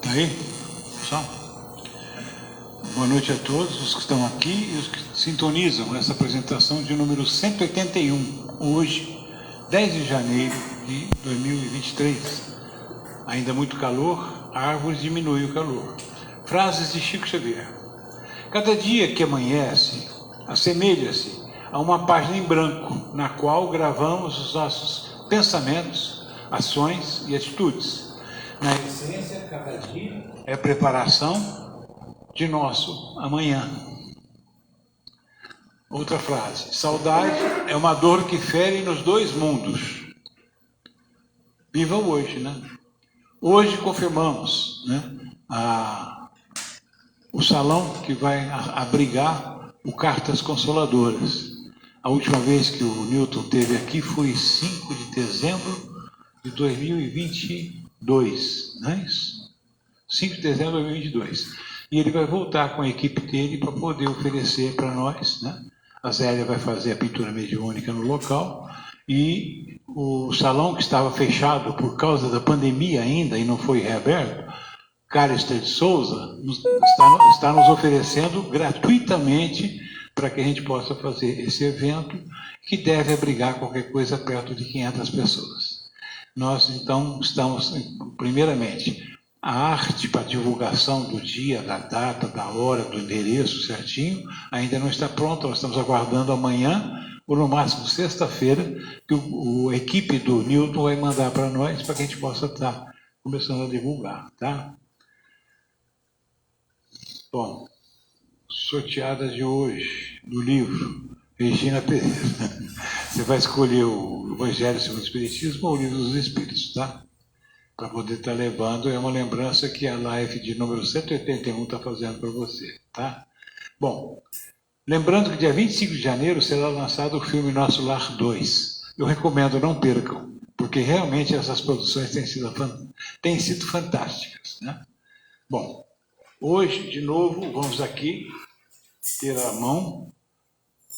Aí, pessoal, boa noite a todos os que estão aqui e os que sintonizam essa apresentação de número 181, hoje, 10 de janeiro de 2023. Ainda muito calor, a árvore diminui o calor. Frases de Chico Xavier. Cada dia que amanhece, assemelha-se a uma página em branco, na qual gravamos os nossos pensamentos, ações e atitudes. Na essência, cada dia é a preparação de nosso amanhã. Outra frase. Saudade é uma dor que fere nos dois mundos. Viva hoje, né? Hoje confirmamos, né, o salão que vai abrigar o Cartas Consoladoras. A última vez que o Newton esteve aqui foi 5 de dezembro de 2022, não é isso? 5 de dezembro de 2022. E ele vai voltar com a equipe dele para poder oferecer para nós, né? A Zélia vai fazer a pintura mediúnica no local e o salão que estava fechado por causa da pandemia ainda e não foi reaberto, Carister de Souza está nos oferecendo gratuitamente para que a gente possa fazer esse evento que deve abrigar qualquer coisa perto de 500 pessoas. Nós, então, estamos, primeiramente, a arte para divulgação do dia, da data, da hora, do endereço certinho, ainda não está pronta, nós estamos aguardando amanhã, ou no máximo sexta-feira, que a equipe do Newton vai mandar para nós, para que a gente possa estar começando a divulgar, tá? Bom, sorteadas de hoje, do livro, Regina Pereira. Você vai escolher o Evangelho segundo o Espiritismo ou o Livro dos Espíritos, tá? Para poder estar levando, é uma lembrança que a live de número 181 está fazendo para você, tá? Bom, lembrando que dia 25 de janeiro será lançado o filme Nosso Lar 2. Eu recomendo, não percam, porque realmente essas produções têm sido fantásticas, né? Bom, hoje, de novo, vamos aqui ter à mão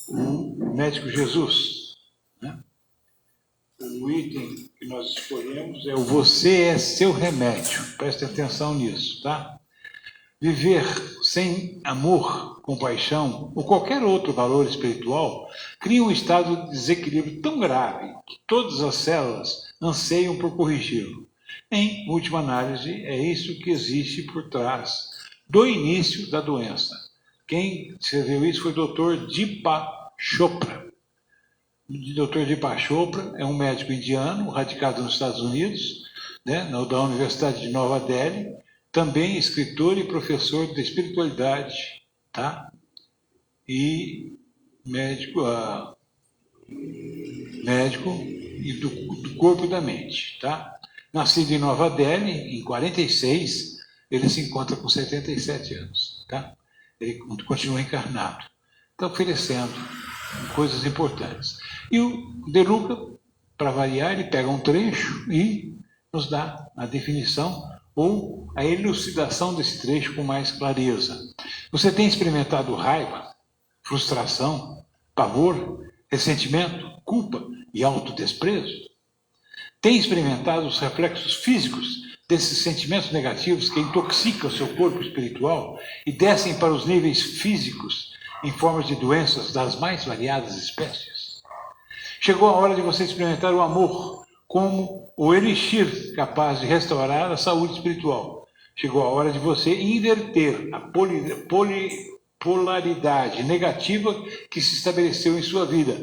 o Médico Jesus, né? O item que nós escolhemos é o Você é seu remédio. Preste atenção nisso, tá? Viver sem amor, compaixão ou qualquer outro valor espiritual cria um estado de desequilíbrio tão grave que todas as células anseiam por corrigi-lo. Em última análise, é isso que existe por trás do início da doença. Quem escreveu isso foi o Dr. Deepak Chopra. O Dr. Deepak Chopra é um médico indiano, radicado nos Estados Unidos, né, da Universidade de Nova Delhi, também escritor e professor de espiritualidade, tá? E médico e do corpo e da mente, tá? Nascido em Nova Delhi, em 46, ele se encontra com 77 anos, tá? Ele continua encarnado. Está oferecendo coisas importantes. E o De Luca, para variar, ele pega um trecho e nos dá a definição ou a elucidação desse trecho com mais clareza. Você tem experimentado raiva, frustração, pavor, ressentimento, culpa e autodesprezo? Tem experimentado os reflexos físicos desses sentimentos negativos que intoxicam o seu corpo espiritual e descem para os níveis físicos em formas de doenças das mais variadas espécies? Chegou a hora de você experimentar o amor como o elixir capaz de restaurar a saúde espiritual. Chegou a hora de você inverter a polaridade negativa que se estabeleceu em sua vida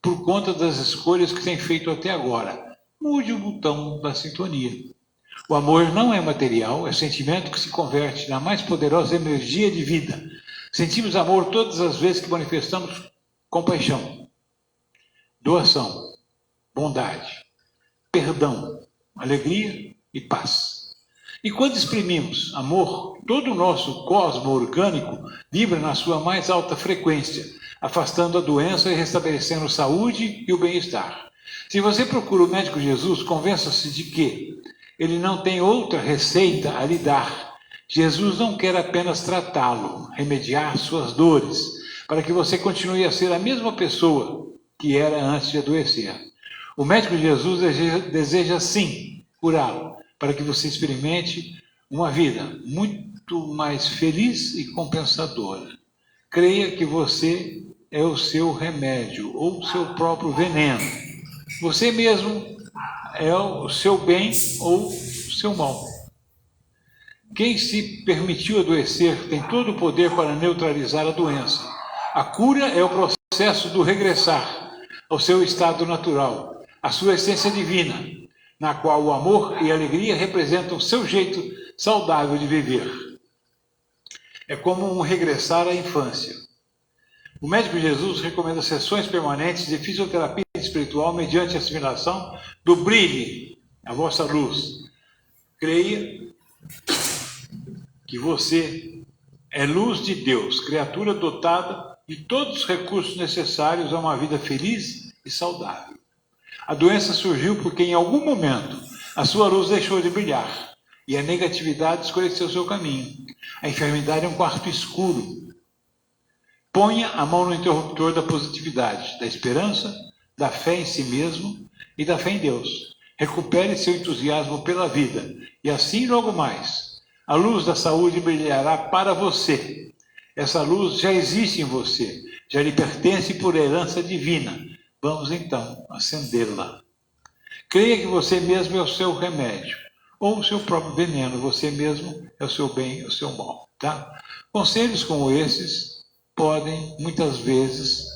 por conta das escolhas que tem feito até agora. Mude o botão da sintonia. O amor não é material, é sentimento que se converte na mais poderosa energia de vida. Sentimos amor todas as vezes que manifestamos compaixão, doação, bondade, perdão, alegria e paz. E quando exprimimos amor, todo o nosso cosmo orgânico vibra na sua mais alta frequência, afastando a doença e restabelecendo a saúde e o bem-estar. Se você procura o Médico Jesus, convença-se de que ele não tem outra receita a lhe dar. Jesus não quer apenas tratá-lo, remediar suas dores, para que você continue a ser a mesma pessoa que era antes de adoecer. O Médico Jesus deseja sim curá-lo, para que você experimente uma vida muito mais feliz e compensadora. Creia que você é o seu remédio ou o seu próprio veneno. Você mesmo é o seu bem ou o seu mal. Quem se permitiu adoecer tem todo o poder para neutralizar a doença. A cura é o processo do regressar ao seu estado natural, à sua essência divina, na qual o amor e a alegria representam o seu jeito saudável de viver. É como um regressar à infância. O médico Jesus recomenda sessões permanentes de fisioterapia espiritual mediante a assimilação do brilho, a vossa luz. Creia que você é luz de Deus, criatura dotada de todos os recursos necessários a uma vida feliz e saudável. A doença surgiu porque em algum momento a sua luz deixou de brilhar e a negatividade escureceu seu caminho. A enfermidade é um quarto escuro. Ponha a mão no interruptor da positividade, da esperança, da fé em si mesmo e da fé em Deus. Recupere seu entusiasmo pela vida e assim logo mais a luz da saúde brilhará para você. Essa luz já existe em você, já lhe pertence por herança divina. Vamos então acendê-la. Creia que você mesmo é o seu remédio, ou o seu próprio veneno. Você mesmo é o seu bem, o seu mal. Tá? Conselhos como esses podem, muitas vezes,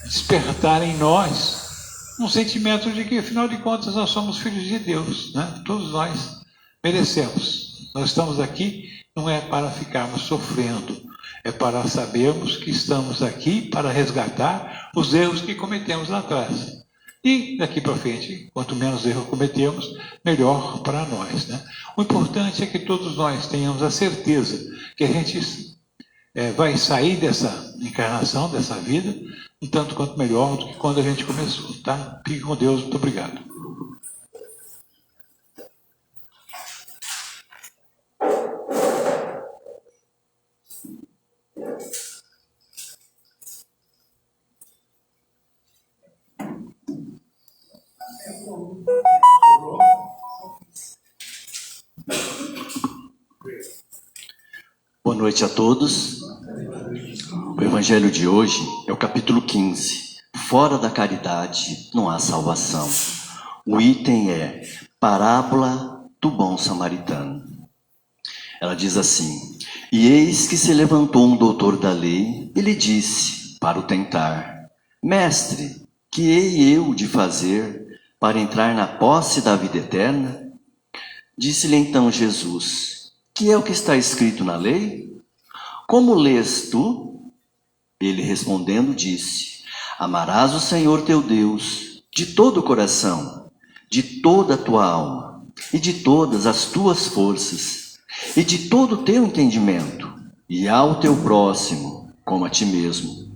despertar em nós um sentimento de que, afinal de contas, nós somos filhos de Deus. Né? Todos nós merecemos. Nós estamos aqui não é para ficarmos sofrendo, é para sabermos que estamos aqui para resgatar os erros que cometemos lá atrás. E daqui para frente, quanto menos erro cometemos, melhor para nós. Né? O importante é que todos nós tenhamos a certeza que a gente vai sair dessa encarnação, dessa vida, um tanto quanto melhor do que quando a gente começou. Tá? Fique com Deus, muito obrigado. Boa noite a todos. O evangelho de hoje é o capítulo 15. Fora da caridade não há salvação. O item é Parábola do Bom Samaritano. Ela diz assim: E eis que se levantou um doutor da lei e lhe disse, para o tentar: Mestre, que hei eu de fazer para entrar na posse da vida eterna? Disse-lhe então Jesus: Que é o que está escrito na lei? Como lês tu? Ele respondendo disse: Amarás o Senhor teu Deus de todo o coração, de toda a tua alma e de todas as tuas forças e de todo o teu entendimento, e ao teu próximo como a ti mesmo.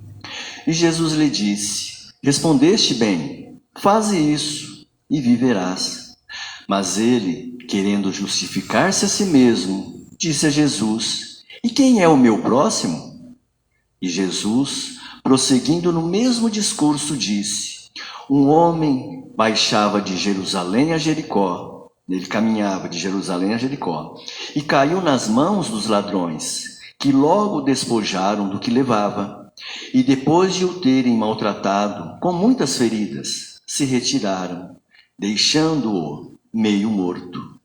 E Jesus lhe disse: Respondeste bem, faze isso e viverás. Mas ele, querendo justificar-se a si mesmo, disse a Jesus: E quem é o meu próximo? E Jesus, prosseguindo no mesmo discurso, disse: Um homem baixava de Jerusalém a Jericó. Ele caminhava de Jerusalém a Jericó e caiu nas mãos dos ladrões, que logo o despojaram do que levava. E depois de o terem maltratado com muitas feridas, se retiraram, deixando-o meio morto.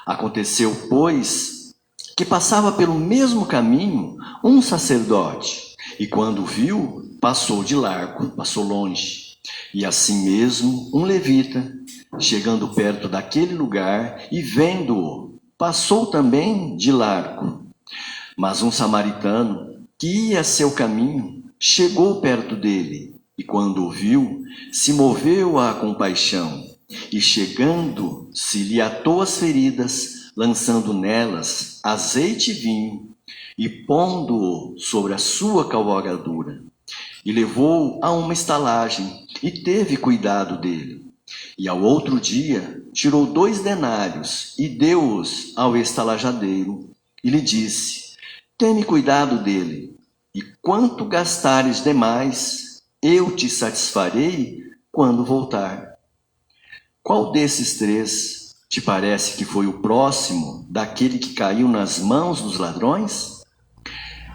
Aconteceu, pois, que passava pelo mesmo caminho um sacerdote, e quando viu, passou de largo, passou longe. E assim mesmo um levita, chegando perto daquele lugar e vendo-o, passou também de largo. Mas um samaritano, que ia a seu caminho, chegou perto dele, e quando o viu, se moveu à compaixão, e chegando, se lhe atou as feridas, lançando nelas azeite e vinho, e pondo-o sobre a sua cavalgadura, e levou-o a uma estalagem, e teve cuidado dele. E ao outro dia, tirou 2 denários, e deu-os ao estalajadeiro, e lhe disse: Teme cuidado dele, e quanto gastares demais, eu te satisfarei quando voltar. Qual desses 3 Te parece que foi o próximo daquele que caiu nas mãos dos ladrões?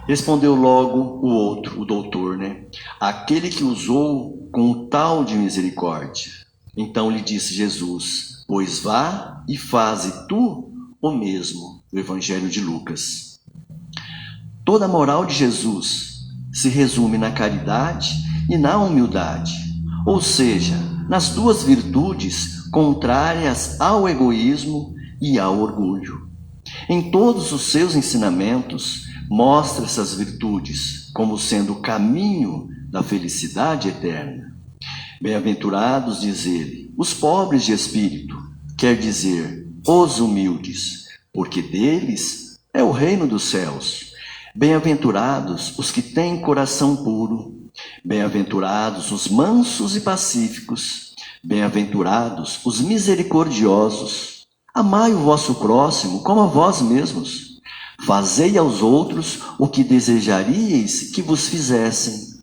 Respondeu logo o outro, o doutor, né? Aquele que usou com o tal de misericórdia. Então lhe disse Jesus: pois vá e faze tu o mesmo. O Evangelho de Lucas. Toda a moral de Jesus se resume na caridade e na humildade, ou seja, nas duas virtudes contrárias ao egoísmo e ao orgulho. Em todos os seus ensinamentos, mostra essas virtudes como sendo o caminho da felicidade eterna. Bem-aventurados, diz ele, os pobres de espírito, quer dizer, os humildes, porque deles é o reino dos céus. Bem-aventurados os que têm coração puro, bem-aventurados os mansos e pacíficos, bem-aventurados os misericordiosos. Amai o vosso próximo como a vós mesmos. Fazei aos outros o que desejaríeis que vos fizessem.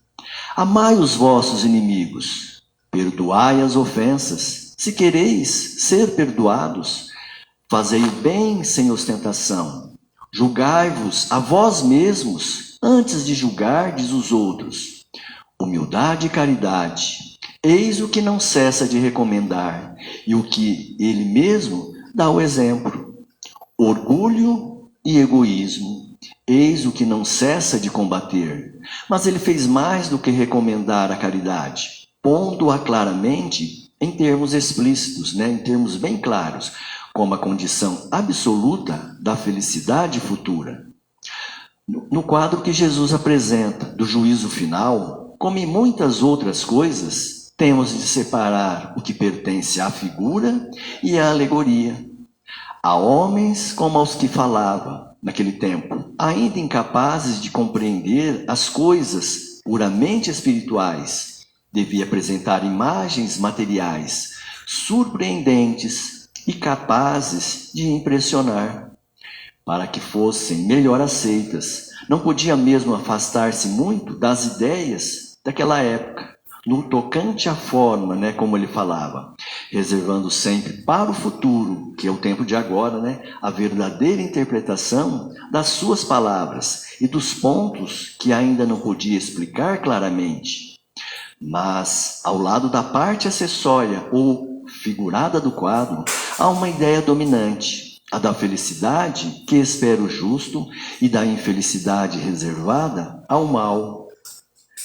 Amai os vossos inimigos. Perdoai as ofensas, se quereis ser perdoados. Fazei o bem sem ostentação. Julgai-vos a vós mesmos antes de julgardes os outros. Humildade e caridade, eis o que não cessa de recomendar e o que ele mesmo dá o exemplo. Orgulho e egoísmo, eis o que não cessa de combater. Mas ele fez mais do que recomendar a caridade, pondo-a claramente em termos explícitos, em termos bem claros, como a condição absoluta da felicidade futura. No quadro que Jesus apresenta do juízo final, como em muitas outras coisas, temos de separar o que pertence à figura e à alegoria. Há homens como aos que falava naquele tempo, ainda incapazes de compreender as coisas puramente espirituais. Devia apresentar imagens materiais, surpreendentes e capazes de impressionar, para que fossem melhor aceitas. Não podia mesmo afastar-se muito das ideias daquela época, no tocante à forma, como ele falava, reservando sempre para o futuro, que é o tempo de agora, a verdadeira interpretação das suas palavras e dos pontos que ainda não podia explicar claramente. Mas, ao lado da parte acessória ou figurada do quadro, há uma ideia dominante, a da felicidade que espera o justo e da infelicidade reservada ao mal.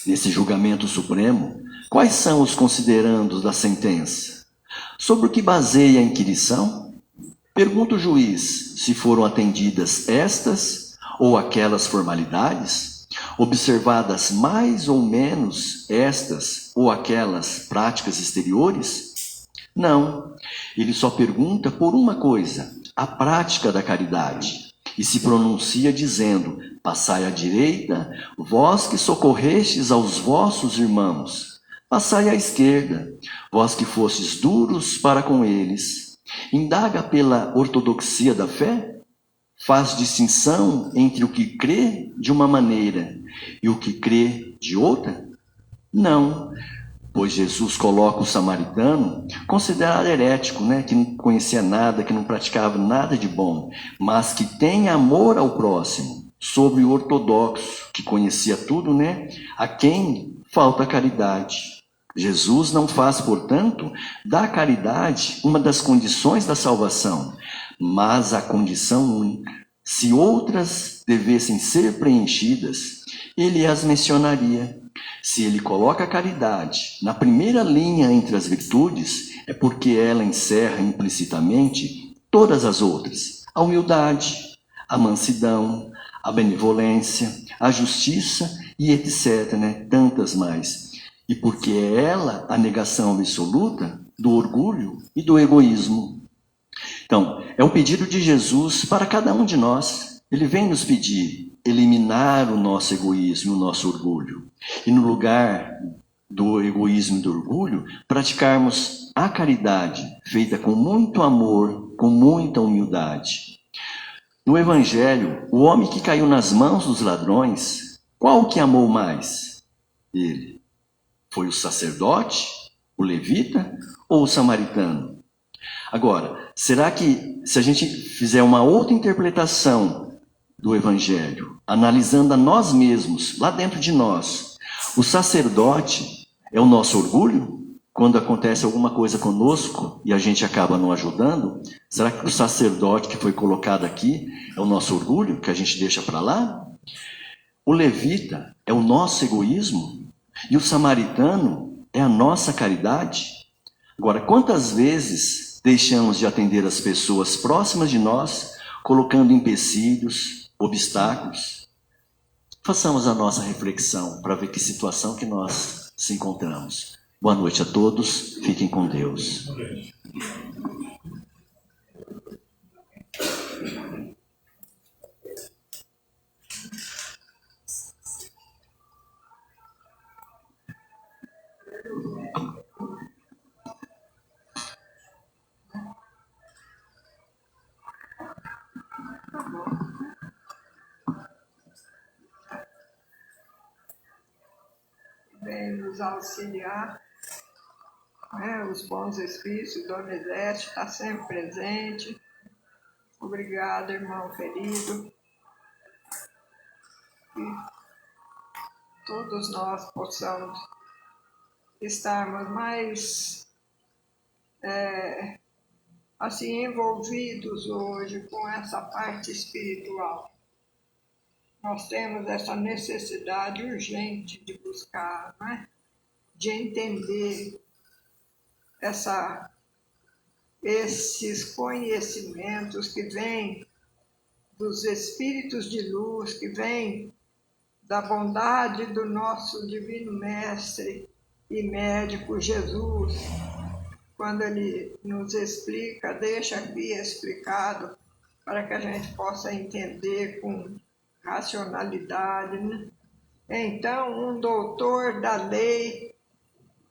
Nesse julgamento supremo, quais são os considerandos da sentença? Sobre o que baseia a inquirição? Pergunta o juiz se foram atendidas estas ou aquelas formalidades, observadas mais ou menos estas ou aquelas práticas exteriores? Não, ele só pergunta por uma coisa, a prática da caridade, e se pronuncia dizendo: passai à direita, vós que socorrestes aos vossos irmãos. Passai à esquerda, vós que fostes duros para com eles. Indaga pela ortodoxia da fé? Faz distinção entre o que crê de uma maneira e o que crê de outra? Não, pois Jesus coloca o samaritano considerado herético, que não conhecia nada, que não praticava nada de bom, mas que tem amor ao próximo, sobre o ortodoxo, que conhecia tudo, a quem falta caridade. Jesus não faz, portanto, da caridade uma das condições da salvação, mas a condição única. Se outras devessem ser preenchidas, ele as mencionaria. Se ele coloca a caridade na primeira linha entre as virtudes, é porque ela encerra implicitamente todas as outras. A humildade, a mansidão, a benevolência, a justiça e etc., tantas mais. E porque é ela a negação absoluta do orgulho e do egoísmo. Então, é o pedido de Jesus para cada um de nós. Ele vem nos pedir eliminar o nosso egoísmo, o nosso orgulho. E no lugar do egoísmo e do orgulho, praticarmos a caridade, feita com muito amor, com muita humildade. No Evangelho, o homem que caiu nas mãos dos ladrões, qual que amou mais? Ele. Foi o sacerdote, o levita ou o samaritano? Agora, Será que, se a gente fizer uma outra interpretação do Evangelho, analisando a nós mesmos, lá dentro de nós, o sacerdote é o nosso orgulho? Quando acontece alguma coisa conosco e a gente acaba não ajudando, será que o sacerdote que foi colocado aqui é o nosso orgulho, que a gente deixa para lá? O levita é o nosso egoísmo? E o samaritano é a nossa caridade? Agora, quantas vezes deixamos de atender as pessoas próximas de nós, colocando empecilhos, obstáculos? Façamos a nossa reflexão para ver que situação que nós se encontramos. Boa noite a todos, fiquem com Deus. Vem nos auxiliar, né? Os bons espíritos, Dona Idete está sempre presente. Obrigada, irmão querido. Que todos nós possamos estarmos mais assim envolvidos hoje com essa parte espiritual. Nós temos essa necessidade urgente de buscar, né? De entender esses conhecimentos que vêm dos espíritos de luz, que vêm da bondade do nosso Divino Mestre e Médico Jesus, quando ele nos explica, deixa aqui explicado, para que a gente possa entender com racionalidade, né? Então, um doutor da lei,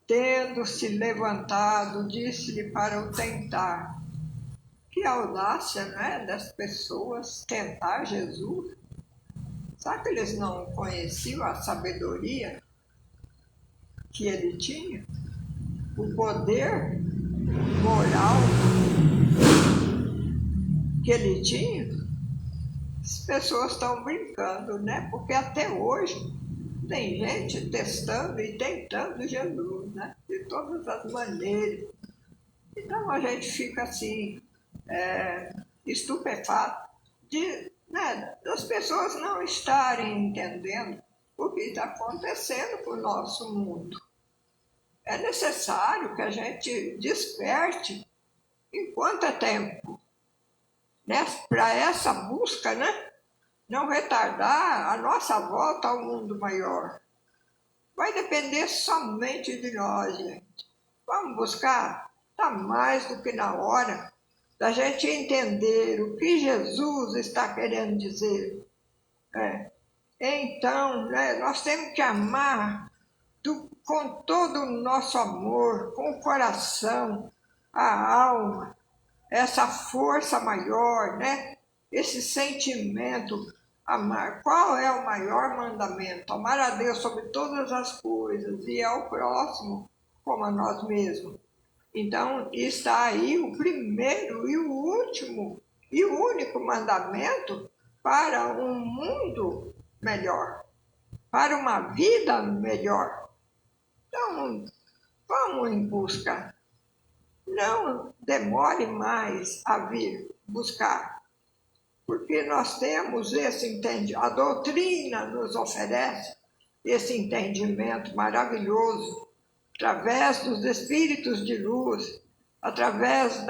tendo se levantado, disse-lhe para o tentar. Que audácia, né, das pessoas tentar Jesus. Será que eles não conheciam a sabedoria que ele tinha? O poder moral que ele tinha? As pessoas estão brincando, né? Porque até hoje tem gente testando e tentando Jesus, né? De todas as maneiras. Então a gente fica assim, estupefato das pessoas não estarem entendendo o que está acontecendo com o nosso mundo. É necessário que a gente desperte enquanto é tempo, né? Para essa busca, né? Não retardar a nossa volta ao mundo maior. Vai depender somente de nós, gente. Vamos buscar? Está mais do que na hora da gente entender o que Jesus está querendo dizer. Então, né, nós temos que amar com todo o nosso amor, com o coração, a alma, essa força maior, né? Esse sentimento, amar. Qual é o maior mandamento? Amar a Deus sobre todas as coisas e ao próximo como a nós mesmos. Então, está aí o primeiro e o último e o único mandamento para um mundo melhor, para uma vida melhor. Então, vamos em busca. Não demore mais a vir buscar, porque nós temos esse entendimento, a doutrina nos oferece esse entendimento maravilhoso, através dos espíritos de luz, através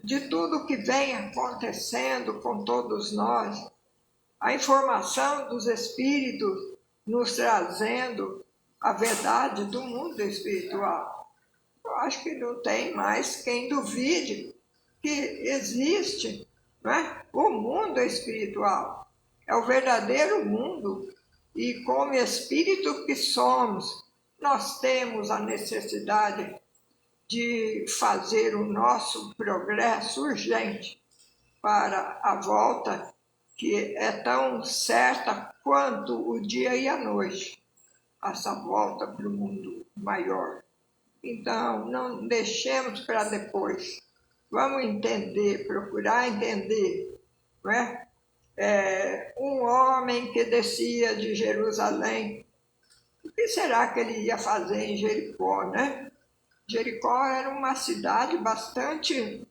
de tudo que vem acontecendo com todos nós, a informação dos espíritos nos trazendo a verdade do mundo espiritual. Eu acho que não tem mais quem duvide que existe, né, o mundo espiritual. É o verdadeiro mundo. E como espírito que somos, nós temos a necessidade de fazer o nosso progresso urgente para a volta que é tão certa quanto o dia e a noite, essa volta para o mundo maior. Então, não deixemos para depois. vamos entender, procurar entender, não é? Um homem que descia de Jerusalém, o que será que ele ia fazer em Jericó, né? Jericó era uma cidade bastante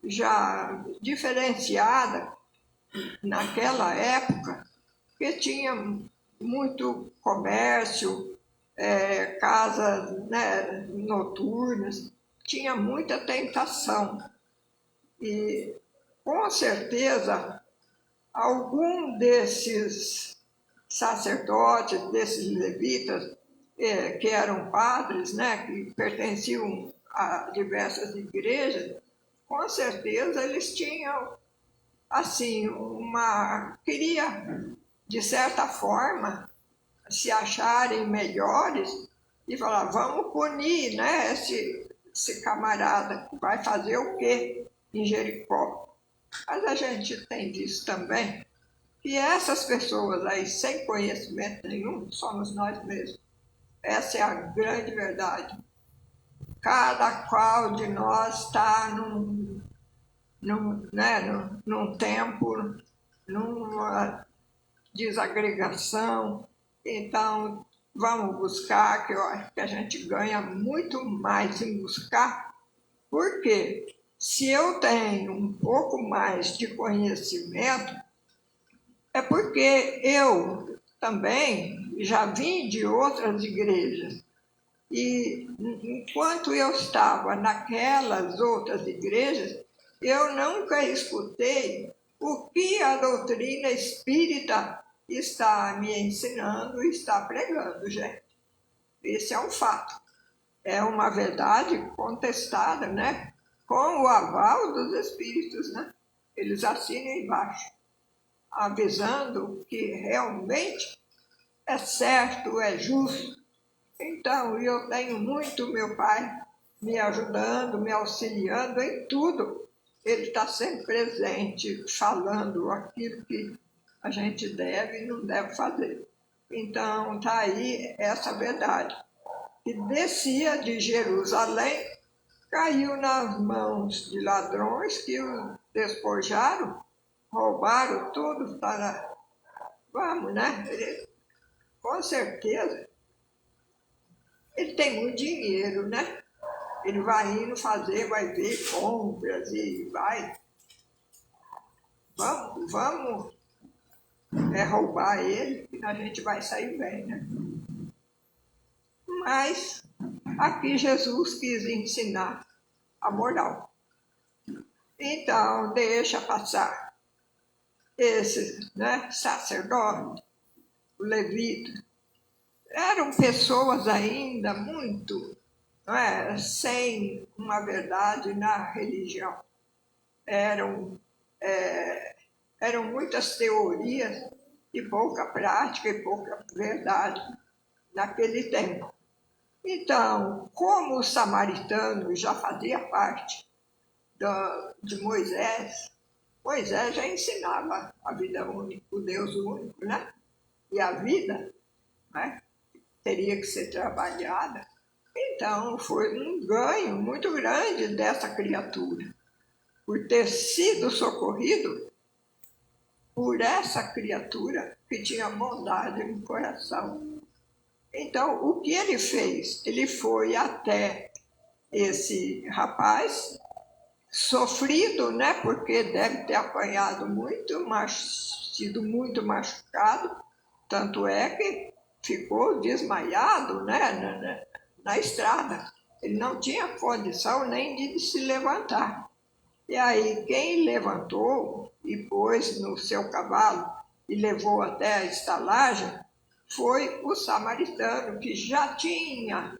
já diferenciada naquela época, que tinha muito comércio, casas, né, noturnas, tinha muita tentação. E, com certeza, algum desses sacerdotes, desses levitas, que eram padres, né, que pertenciam a diversas igrejas, com certeza eles tinham, assim, queria, de certa forma, se acharem melhores e falar, vamos punir, né, esse camarada, vai fazer o quê em Jericó? Mas a gente tem visto também que essas pessoas aí, sem conhecimento nenhum, somos nós mesmos. Essa é a grande verdade. Cada qual de nós está num tempo, numa desagregação. Então, vamos buscar, que eu acho que a gente ganha muito mais em buscar, porque se eu tenho um pouco mais de conhecimento, é porque eu também já vim de outras igrejas. E enquanto eu estava naquelas outras igrejas, eu nunca escutei o que a doutrina espírita está me ensinando e está pregando, gente. Esse é um fato. É uma verdade contestada, né? Com o aval dos espíritos, né? Eles assinam embaixo, avisando que realmente é certo, é justo. Então, eu tenho muito meu pai me ajudando, me auxiliando em tudo. Ele está sempre presente, falando aquilo que a gente deve e não deve fazer. Então, está aí essa verdade. Que descia de Jerusalém, caiu nas mãos de ladrões que o despojaram, roubaram tudo para... Vamos, né? Com certeza, ele tem muito dinheiro, né? Ele vai indo fazer, vai ver compras e vai. Vamos roubar ele, que a gente vai sair bem, né? Mas aqui Jesus quis ensinar a moral. Então, deixa passar esse, né, sacerdote, o levita. Eram pessoas ainda muito, não é, sem uma verdade na religião. Eram muitas teorias e pouca prática e pouca verdade naquele tempo. Então, como o samaritano já fazia parte de Moisés, Moisés já ensinava a vida única, o Deus único, né? E a vida, né, teria que ser trabalhada. Então, foi um ganho muito grande dessa criatura, por ter sido socorrido por essa criatura que tinha bondade no coração. Então, o que ele fez? Ele foi até esse rapaz, sofrido, né? Porque deve ter apanhado muito, sido muito machucado, tanto é que ficou desmaiado, né? Na estrada. Ele não tinha condição nem de se levantar. E aí, quem levantou e pôs no seu cavalo e levou até a estalagem foi o samaritano, que já tinha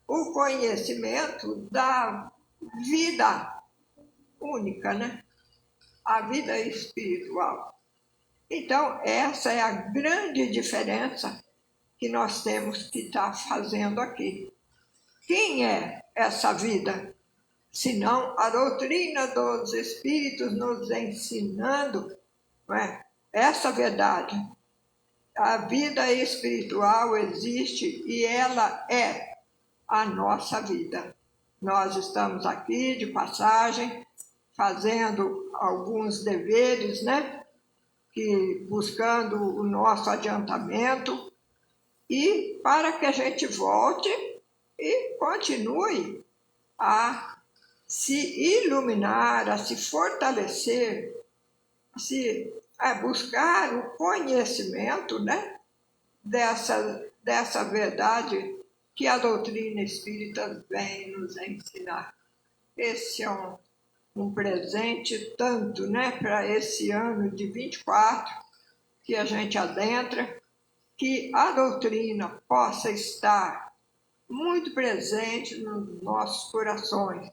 o conhecimento da vida única, né? A vida espiritual. Então, essa é a grande diferença que nós temos que estar fazendo aqui. Quem é essa vida? Senão a doutrina dos Espíritos nos ensinando, não é, essa verdade. A vida espiritual existe e ela é a nossa vida. Nós estamos aqui de passagem, fazendo alguns deveres, né? Buscando o nosso adiantamento, e para que a gente volte e continue a se iluminar, a se fortalecer, a buscar o conhecimento, né? dessa verdade que a doutrina espírita vem nos ensinar. Esse é um presente tanto, né, para esse ano de 24 que a gente adentra, que a doutrina possa estar muito presente nos nossos corações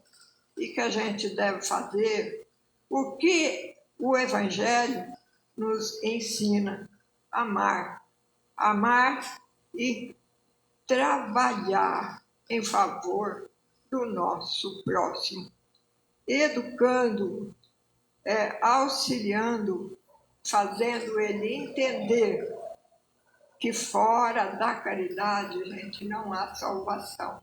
e que a gente deve fazer o que o Evangelho nos ensina: amar e trabalhar em favor do nosso próximo, educando, auxiliando, fazendo ele entender que fora da caridade, gente, não há salvação.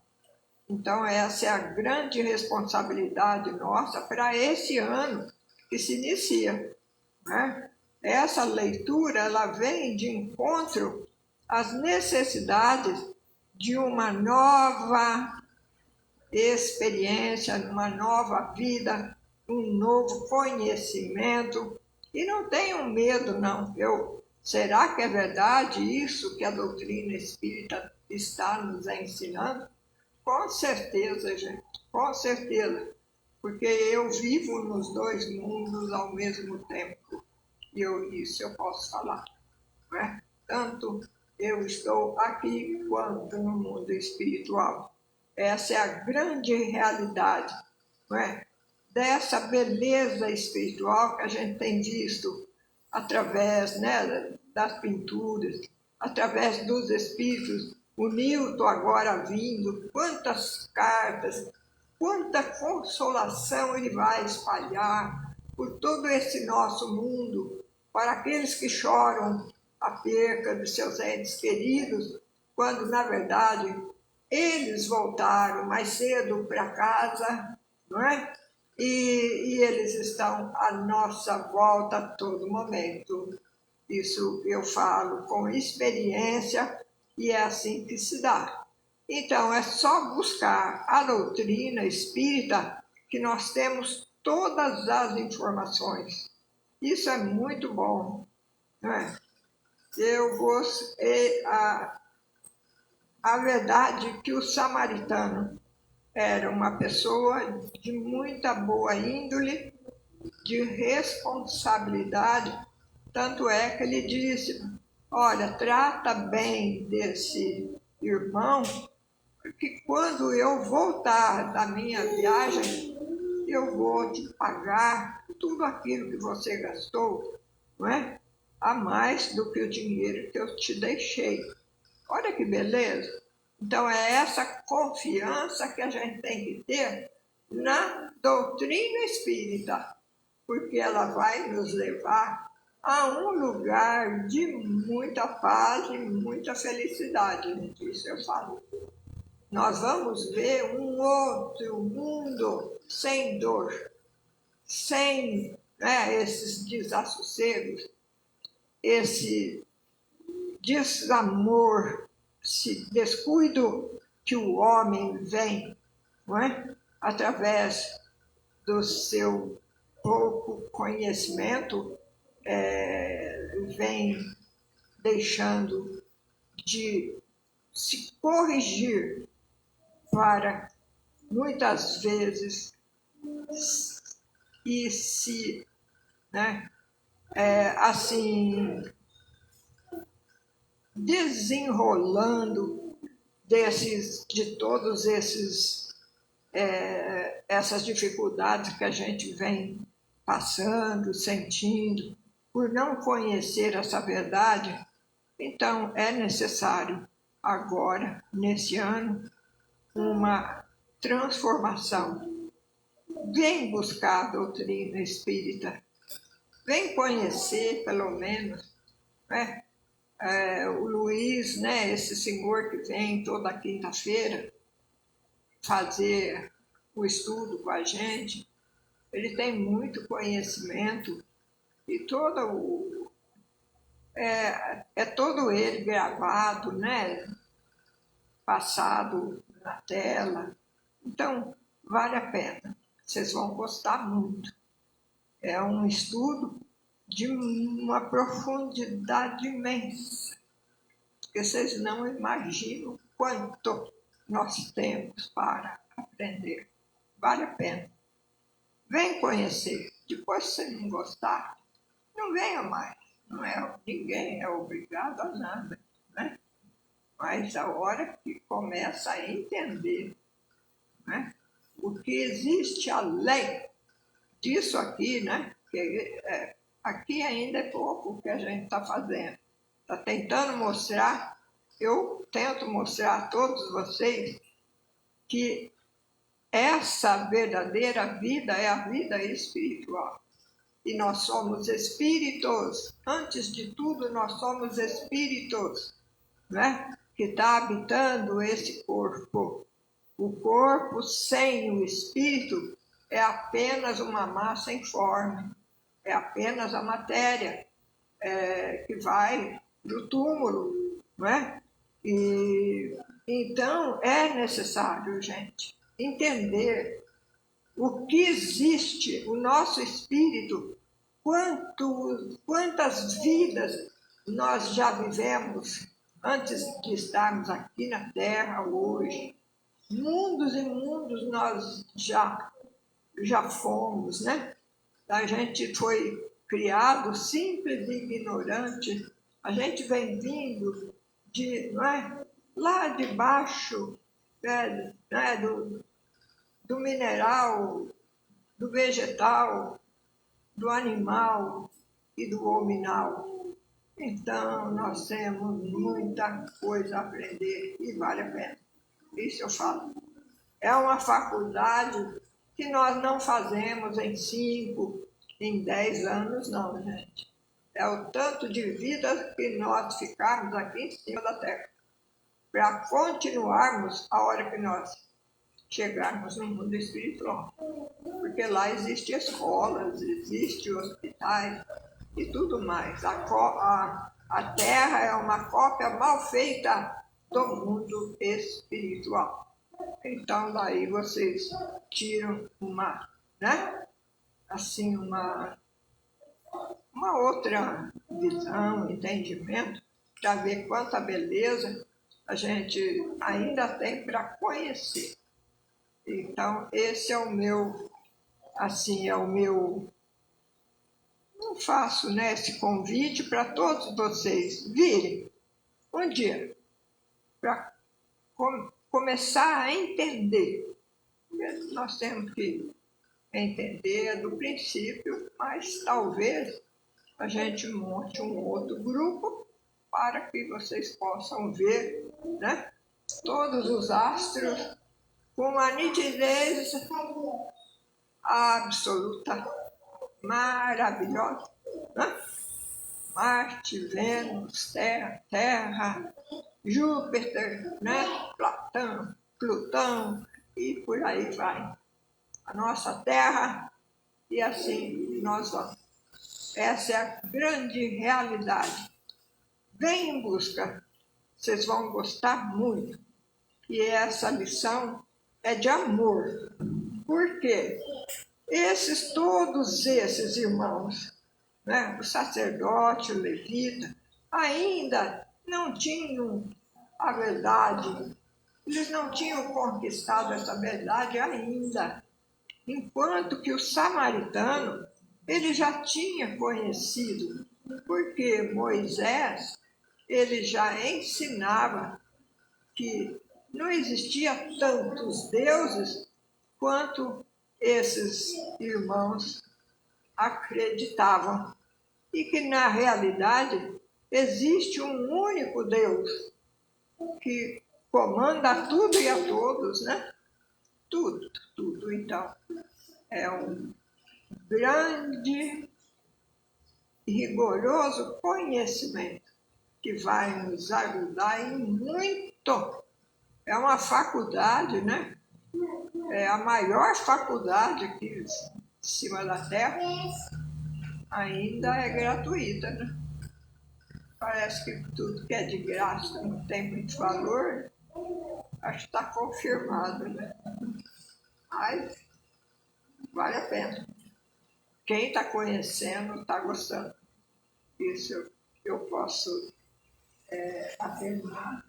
Então, essa é a grande responsabilidade nossa para esse ano que se inicia, né? Essa leitura, ela vem de encontro às necessidades de uma nova experiência, uma nova vida, um novo conhecimento. E não tenham medo, não. Será que é verdade isso que a doutrina espírita está nos ensinando? Com certeza, gente, com certeza. Porque eu vivo nos dois mundos ao mesmo tempo. E isso eu posso falar, não é? Tanto eu estou aqui quanto no mundo espiritual. Essa é a grande realidade, não é? Dessa beleza espiritual que a gente tem visto através, né, das pinturas, através dos espíritos. O Newton agora vindo, quantas cartas, quanta consolação ele vai espalhar por todo esse nosso mundo, para aqueles que choram a perca de seus entes queridos, quando, na verdade, eles voltaram mais cedo para casa, não é? E eles estão à nossa volta a todo momento. Isso eu falo com experiência e é assim que se dá. Então, é só buscar a doutrina espírita que nós temos todas as informações. Isso é muito bom, não é? Eu gostei, a verdade é que o samaritano era uma pessoa de muita boa índole, de responsabilidade, tanto é que ele disse: olha, trata bem desse irmão, porque quando eu voltar da minha viagem, eu vou te pagar tudo aquilo que você gastou, não é? A mais do que o dinheiro que eu te deixei. Olha que beleza! Então, é essa confiança que a gente tem que ter na doutrina espírita, porque ela vai nos levar a um lugar de muita paz e muita felicidade, gente. Isso eu falo. Nós vamos ver um outro mundo sem dor, sem, né, esses desassossegos, esse desamor, esse descuido que o homem vem, não é? Através do seu pouco conhecimento, vem deixando de se corrigir para, muitas vezes, e se, né, assim, desenrolando de todos essas dificuldades que a gente vem passando, sentindo, por não conhecer essa verdade. Então, é necessário agora, nesse ano, uma transformação. Vem buscar a doutrina espírita, vem conhecer, pelo menos, né? O Luiz, né, esse senhor que vem toda quinta-feira fazer o estudo com a gente, ele tem muito conhecimento e todo ele gravado, né? Passado na tela. Então, vale a pena. Vocês vão gostar muito. É um estudo de uma profundidade imensa, porque vocês não imaginam quanto nós temos para aprender. Vale a pena. Vem conhecer. Depois, se você não gostar, não venha mais. Ninguém é obrigado a nada, né? Mas a hora que começa a entender, né, o que existe além disso aqui, né? Que, aqui ainda é pouco o que a gente está fazendo. Está tentando mostrar, eu tento mostrar a todos vocês que essa verdadeira vida é a vida espiritual. E nós somos espíritos. Antes de tudo, nós somos espíritos, né? Que está habitando esse corpo. O corpo sem o espírito é apenas uma massa informe, é apenas a matéria que vai do túmulo, não é? E então é necessário, gente, entender o que existe, o nosso espírito, quantas vidas nós já vivemos antes de estarmos aqui na Terra hoje. Mundos e mundos nós já fomos, né? A gente foi criado simples e ignorante. A gente vem vindo não é? Lá de baixo, né? Do mineral, do vegetal, do animal e do hominal. Então, nós temos muita coisa a aprender e vale a pena. Isso eu falo. É uma faculdade que nós não fazemos em 5, em 10 anos, não, gente. É o tanto de vida que nós ficarmos aqui em cima da Terra, para continuarmos a hora que nós chegarmos no mundo espiritual. Porque lá existem escolas, existem hospitais e tudo mais. A Terra é uma cópia mal feita do mundo espiritual. Então, daí vocês tiram uma outra visão, entendimento, para ver quanta beleza a gente ainda tem para conhecer. Então, esse é o meu, eu faço, né, esse convite para todos vocês virem um dia, para começar a entender. Nós temos que entender do princípio, mas talvez a gente monte um outro grupo para que vocês possam ver, né, todos os astros com uma nitidez absoluta, maravilhosa, né? Marte, Vênus, Terra, Júpiter, né? Plutão e por aí vai. A nossa Terra e assim nós vamos. Essa é a grande realidade. Vem em busca, vocês vão gostar muito. E essa lição é de amor. Por quê? Todos esses irmãos, né, o sacerdote, o levita, ainda não tinham a verdade. Eles não tinham conquistado essa verdade ainda. Enquanto que o samaritano, ele já tinha conhecido, porque Moisés, ele já ensinava que não existia tantos deuses quanto esses irmãos acreditavam. E que, na realidade, existe um único Deus que comanda tudo e a todos, né? Tudo. Então, é um grande e rigoroso conhecimento que vai nos ajudar em muito. É uma faculdade, né? a maior faculdade aqui em cima da terra, ainda é gratuita, né? Parece que tudo que é de graça não tem muito valor. Acho que está confirmado, né? Mas vale a pena. Quem está conhecendo está gostando. Isso eu posso afirmar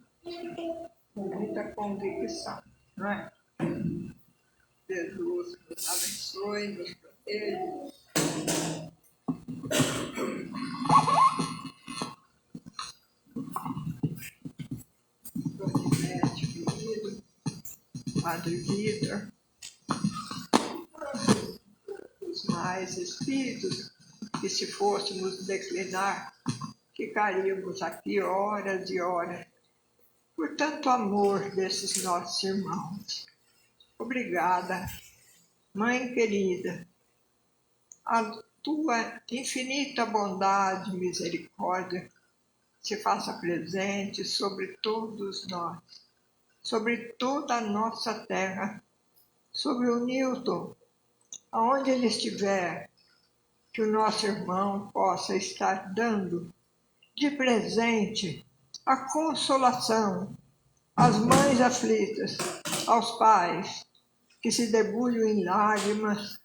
com muita convicção, não é? Jesus nos abençoe, nos proteja. Donivete, querido, Padre Vitor, os mais espíritos, que se fôssemos declinar, ficaríamos aqui horas e horas, por tanto amor desses nossos irmãos. Obrigada, Mãe querida, a tua infinita bondade e misericórdia se faça presente sobre todos nós, sobre toda a nossa terra, sobre o Newton, aonde ele estiver, que o nosso irmão possa estar dando de presente a consolação às mães aflitas, aos pais que se debulham em lágrimas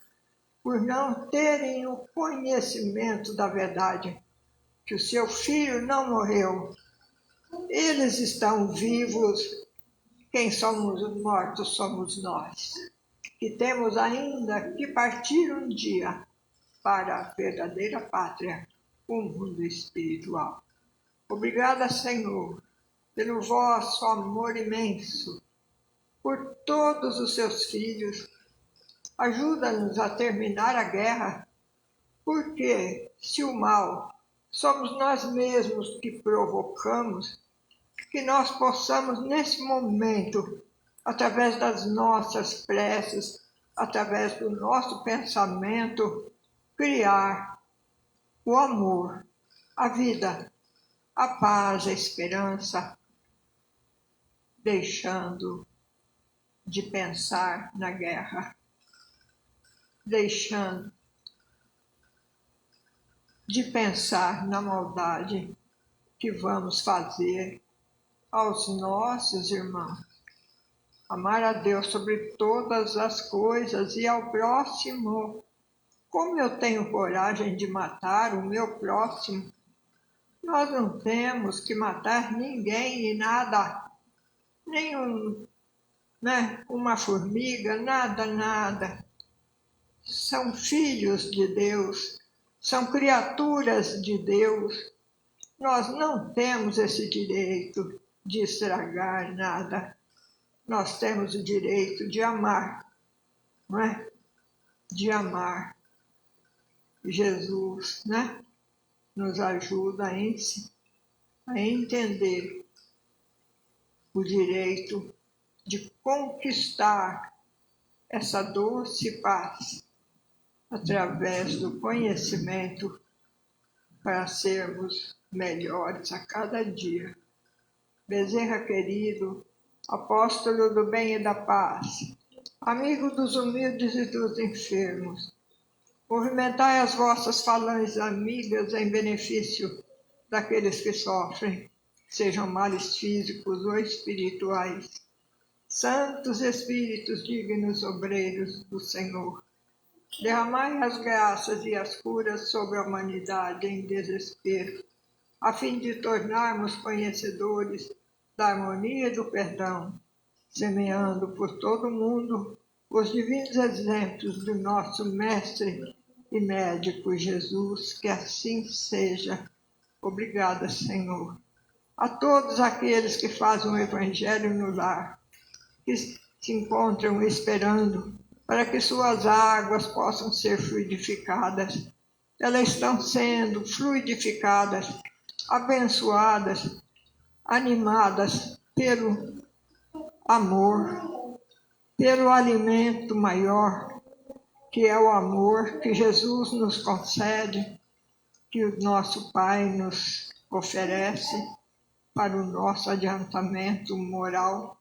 por não terem o conhecimento da verdade, que o seu filho não morreu. Eles estão vivos, quem somos mortos somos nós, que temos ainda que partir um dia para a verdadeira pátria, o mundo espiritual. Obrigada, Senhor, pelo vosso amor imenso, por todos os seus filhos. Ajuda-nos a terminar a guerra, porque se o mal somos nós mesmos que provocamos, que nós possamos nesse momento, através das nossas preces, através do nosso pensamento, criar o amor, a vida, a paz, a esperança, deixando de pensar na guerra, deixando de pensar na maldade que vamos fazer aos nossos irmãos. Amar a Deus sobre todas as coisas e ao próximo. Como eu tenho coragem de matar o meu próximo? Nós não temos que matar ninguém e nada, nem uma formiga, nada. São filhos de Deus, são criaturas de Deus. Nós não temos esse direito de estragar nada. Nós temos o direito de amar, não é? De amar. Jesus, né? Nos ajuda a entender o direito de conquistar essa doce paz através do conhecimento para sermos melhores a cada dia. Bezerra querido, apóstolo do bem e da paz, amigo dos humildes e dos enfermos, movimentai as vossas falanges amigas em benefício daqueles que sofrem, sejam males físicos ou espirituais. Santos Espíritos dignos obreiros do Senhor, derramai as graças e as curas sobre a humanidade em desespero, a fim de tornarmos conhecedores da harmonia e do perdão, semeando por todo o mundo os divinos exemplos do nosso Mestre e Médico Jesus, que assim seja. Obrigada, Senhor. A todos aqueles que fazem o Evangelho no lar, que se encontram esperando para que suas águas possam ser fluidificadas. Elas estão sendo fluidificadas, abençoadas, animadas pelo amor, pelo alimento maior, que é o amor que Jesus nos concede, que o nosso Pai nos oferece para o nosso adiantamento moral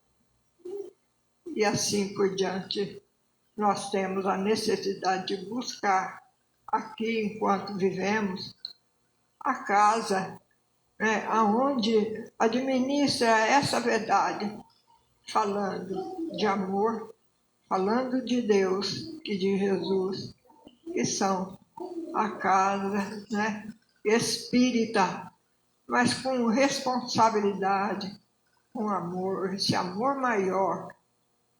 e assim por diante. nós temos a necessidade de buscar aqui, enquanto vivemos, a casa, né, onde administra essa verdade, falando de amor, falando de Deus e de Jesus, que são a casa, né, espírita, mas com responsabilidade, com amor, esse amor maior,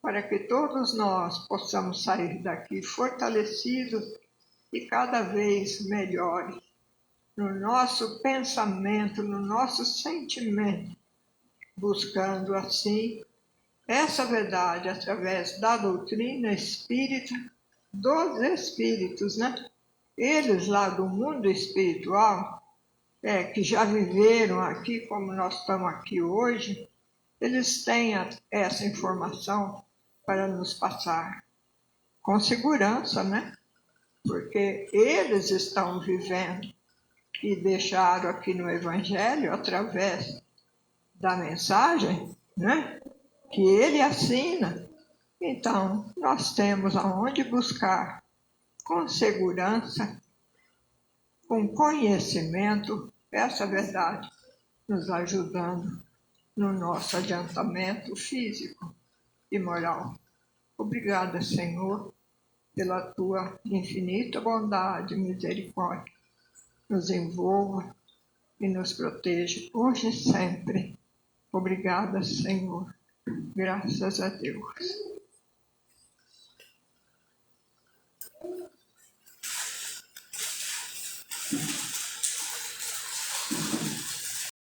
para que todos nós possamos sair daqui fortalecidos e cada vez melhores no nosso pensamento, no nosso sentimento, buscando assim essa verdade através da doutrina espírita dos espíritos, né? Eles lá do mundo espiritual, que já viveram aqui como nós estamos aqui hoje, eles têm essa informação para nos passar com segurança, né? Porque eles estão vivendo e deixaram aqui no Evangelho, através da mensagem, né? Que ele assina. Então, nós temos aonde buscar com segurança, com conhecimento, essa verdade, nos ajudando no nosso adiantamento físico e moral. Obrigada, Senhor, pela tua infinita bondade e misericórdia. Nos envolva e nos proteja hoje e sempre. Obrigada, Senhor. Graças a Deus.